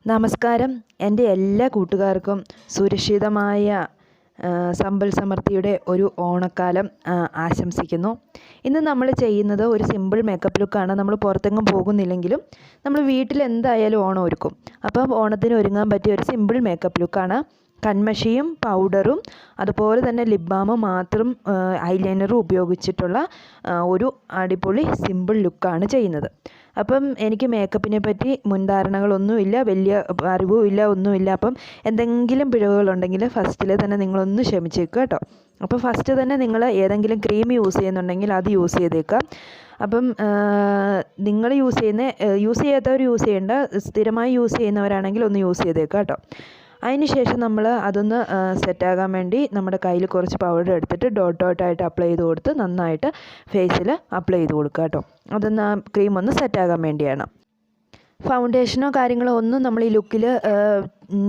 നമസ്കാരം. എൻ്റെ എല്ലാ കൂട്ടുകാർക്കും സുരക്ഷിതമായ സമ്പൽ സമൃദ്ധിയുടെ ഒരു ഓണക്കാലം ആശംസിക്കുന്നു. ഇന്ന് നമ്മൾ ചെയ്യുന്നത് ഒരു സിമ്പിൾ മേക്കപ്പ് ലുക്കാണ്. നമ്മൾ പുറത്തെങ്ങും പോകുന്നില്ലെങ്കിലും നമ്മൾ വീട്ടിൽ എന്തായാലും ഓണം ഒരുക്കും. അപ്പം ഓണത്തിന് ഒരുങ്ങാൻ പറ്റിയ ഒരു സിമ്പിൾ മേക്കപ്പ് ലുക്കാണ്. കൺമഷിയും പൗഡറും അതുപോലെ തന്നെ ലിപ് ബാമും മാത്രം ഐലൈനറും ഉപയോഗിച്ചിട്ടുള്ള ഒരു അടിപൊളി സിമ്പിൾ ലുക്കാണ് ചെയ്യുന്നത്. അപ്പം എനിക്ക് മേക്കപ്പിനെ പറ്റി മുൻധാരണകളൊന്നുമില്ല, വലിയ അറിവും ഇല്ല, ഒന്നുമില്ല. അപ്പം എന്തെങ്കിലും പിഴവുകളുണ്ടെങ്കിൽ ഫസ്റ്റിൽ തന്നെ നിങ്ങളൊന്ന് ക്ഷമിച്ചേക്കുക കേട്ടോ. അപ്പോൾ ഫസ്റ്റ് തന്നെ നിങ്ങൾ ഏതെങ്കിലും ക്രീം യൂസ് ചെയ്യുന്നുണ്ടെങ്കിൽ അത് യൂസ് ചെയ്തേക്കാം. അപ്പം നിങ്ങൾ യൂസ് ചെയ്യാത്തവർ യൂസ് ചെയ്യേണ്ട, സ്ഥിരമായി യൂസ് ചെയ്യുന്നവരാണെങ്കിൽ ഒന്ന് യൂസ് ചെയ്തേക്കാം കേട്ടോ. അതിന് ശേഷം നമ്മൾ അതൊന്ന് സെറ്റാകാൻ വേണ്ടി നമ്മുടെ കയ്യിൽ കുറച്ച് പൗഡർ എടുത്തിട്ട് ഡോട്ടായിട്ട് അപ്ലൈ ചെയ്ത് കൊടുത്ത് നന്നായിട്ട് ഫേസിൽ അപ്ലൈ ചെയ്ത് കൊടുക്കുക കേട്ടോ. അതൊന്ന് ആ ക്രീം ഒന്ന് സെറ്റാകാൻ വേണ്ടിയാണ്. ഫൗണ്ടേഷനോ കാര്യങ്ങളോ ഒന്നും നമ്മൾ ഈ ലുക്കിൽ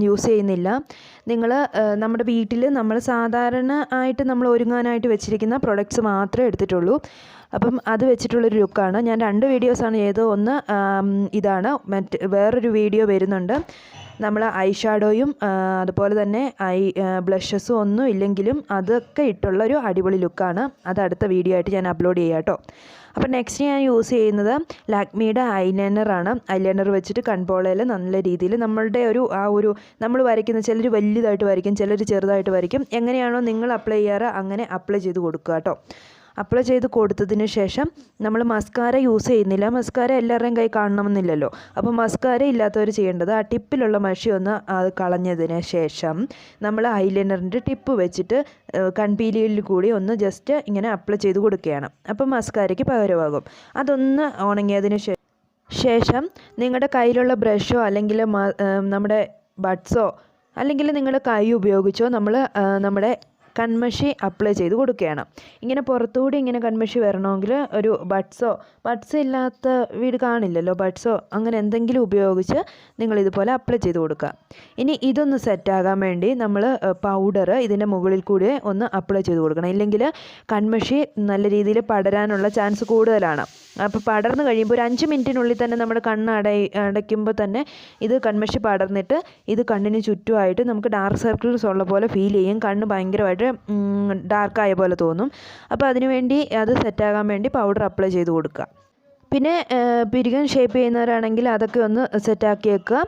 യൂസ് ചെയ്യുന്നില്ല. നിങ്ങൾ നമ്മുടെ വീട്ടിൽ നമ്മൾ സാധാരണ ആയിട്ട് നമ്മൾ ഒരുങ്ങാനായിട്ട് വെച്ചിരിക്കുന്ന പ്രൊഡക്ട്സ് മാത്രമേ എടുത്തിട്ടുള്ളൂ. അപ്പം അത് വെച്ചിട്ടുള്ളൊരു ലുക്കാണ്. ഞാൻ 2 വീഡിയോസാണ് ചെയ്തത്. ഒന്ന് ഇതാണ്, വേറൊരു വീഡിയോ വരുന്നുണ്ട്. നമ്മൾ ഐ ഷാഡോയും അതുപോലെ തന്നെ ബ്ലഷസും ഒന്നും ഇല്ലെങ്കിലും അതൊക്കെ ഇട്ടുള്ളൊരു അടിപൊളി ലുക്കാണ്. അത് അടുത്ത വീഡിയോ ആയിട്ട് ഞാൻ അപ്ലോഡ് ചെയ്യാം കേട്ടോ. അപ്പോൾ നെക്സ്റ്റ് ഞാൻ യൂസ് ചെയ്യുന്നത് ലാക്മിയുടെ ഐലൈനറാണ്. ഐലൈനർ വെച്ചിട്ട് കൺപോളയിൽ നല്ല രീതിയിൽ നമ്മളുടെ നമ്മൾ വരയ്ക്കുന്ന, ചിലർ വലുതായിട്ട് വരയ്ക്കും, ചിലർ ചെറുതായിട്ട് വരയ്ക്കും. എങ്ങനെയാണോ നിങ്ങൾ അപ്ലൈ ചെയ്യാറ് അങ്ങനെ അപ്ലൈ ചെയ്ത് കൊടുക്കുക കേട്ടോ. അപ്ലൈ ചെയ്ത് കൊടുത്തതിന് ശേഷം നമ്മൾ മസ്കാര യൂസ് ചെയ്യുന്നില്ല. മസ്കാര എല്ലാവരുടെയും കൈ കാണണമെന്നില്ലല്ലോ. അപ്പോൾ മസ്കാര ഇല്ലാത്തവർ ചെയ്യേണ്ടത് ആ ടിപ്പിലുള്ള മഷി ഒന്ന് കളഞ്ഞതിന് ശേഷം നമ്മൾ ഐലൈനറിൻ്റെ ടിപ്പ് വെച്ചിട്ട് കൺപീലിയിൽ കൂടി ഒന്ന് ജസ്റ്റ് ഇങ്ങനെ അപ്ലൈ ചെയ്ത് കൊടുക്കുകയാണ്. അപ്പോൾ മസ്കാരയ്ക്ക് പകരമാകും. അതൊന്ന് ഉണങ്ങിയതിന് ശേഷം നിങ്ങളുടെ കയ്യിലുള്ള ബ്രഷോ അല്ലെങ്കിൽ നമ്മുടെ ബഡ്സോ അല്ലെങ്കിൽ നിങ്ങളുടെ കൈ ഉപയോഗിച്ചോ നമ്മൾ നമ്മുടെ കൺമഷി അപ്ലൈ ചെയ്ത് കൊടുക്കുകയാണ്. ഇങ്ങനെ പുറത്തുകൂടി ഇങ്ങനെ കൺമഷി വരണമെങ്കിൽ ഒരു ബഡ്സ് ഇല്ലാത്ത വീട് കാണില്ലല്ലോ, ബഡ്സോ അങ്ങനെ എന്തെങ്കിലും ഉപയോഗിച്ച് നിങ്ങളിതുപോലെ അപ്ലൈ ചെയ്ത് കൊടുക്കുക. ഇനി ഇതൊന്ന് സെറ്റാകാൻ വേണ്ടി നമ്മൾ പൗഡർ ഇതിൻ്റെ മുകളിൽ കൂടി ഒന്ന് അപ്ലൈ ചെയ്ത് കൊടുക്കണം. ഇല്ലെങ്കിൽ കൺമഷി നല്ല രീതിയിൽ പടരാനുള്ള ചാൻസ് കൂടുതലാണ്. അപ്പോൾ പടർന്ന് കഴിയുമ്പോൾ ഒരു 5 മിനിറ്റിനുള്ളിൽ തന്നെ നമ്മുടെ കണ്ണ് അടയ്ക്കുമ്പോൾ തന്നെ ഇത് കൺമഷി പടർന്നിട്ട് ഇത് കണ്ണിന് ചുറ്റുമായിട്ട് നമുക്ക് ഡാർക്ക് സർക്കിൾസ് ഉള്ള പോലെ ഫീൽ ചെയ്യും. കണ്ണ് ഭയങ്കരമായിട്ട് ഡാർക്കായ പോലെ തോന്നും. അപ്പോൾ അതിനുവേണ്ടി അത് സെറ്റാകാൻ വേണ്ടി പൗഡർ അപ്ലൈ ചെയ്ത് കൊടുക്കുക. പിന്നെ പിരികൻ ഷേപ്പ് ചെയ്യുന്നവരാണെങ്കിൽ അതൊക്കെ ഒന്ന് സെറ്റാക്കി വെക്കുക.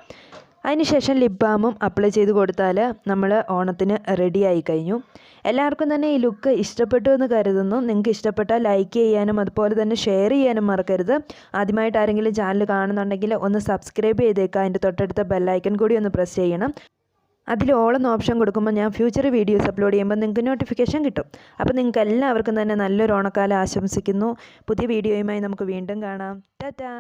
അതിനുശേഷം ലിപ് ബാമും അപ്ലൈ ചെയ്ത് കൊടുത്താൽ നമ്മൾ ഓണത്തിന് റെഡിയായി കഴിഞ്ഞു. എല്ലാവർക്കും തന്നെ ഈ ലുക്ക് ഇഷ്ടപ്പെട്ടു എന്ന് കരുതുന്നു. നിങ്ങൾക്ക് ഇഷ്ടപ്പെട്ടാൽ ലൈക്ക് ചെയ്യാനും അതുപോലെ തന്നെ ഷെയർ ചെയ്യാനും മറക്കരുത്. ആദ്യമായിട്ട് ആരെങ്കിലും ചാനൽ കാണുന്നുണ്ടെങ്കിൽ ഒന്ന് സബ്സ്ക്രൈബ് ചെയ്തേക്കുക. അതിൻ്റെ തൊട്ടടുത്ത ബെല്ലൈക്കൺ കൂടി ഒന്ന് പ്രസ് ചെയ്യണം. അതിൽ ഓൾ എന്ന ഓപ്ഷൻ കൊടുക്കുമ്പോൾ ഞാൻ ഫ്യൂച്ചർ വീഡിയോസ് അപ്ലോഡ് ചെയ്യുമ്പോൾ നിങ്ങൾക്ക് നോട്ടിഫിക്കേഷൻ കിട്ടും. അപ്പോൾ നിങ്ങൾക്ക് എല്ലാവർക്കും തന്നെ നല്ലൊരു ഓണക്കാലം ആശംസിക്കുന്നു. പുതിയ വീഡിയോയുമായി നമുക്ക് വീണ്ടും കാണാം. ടാറ്റാ.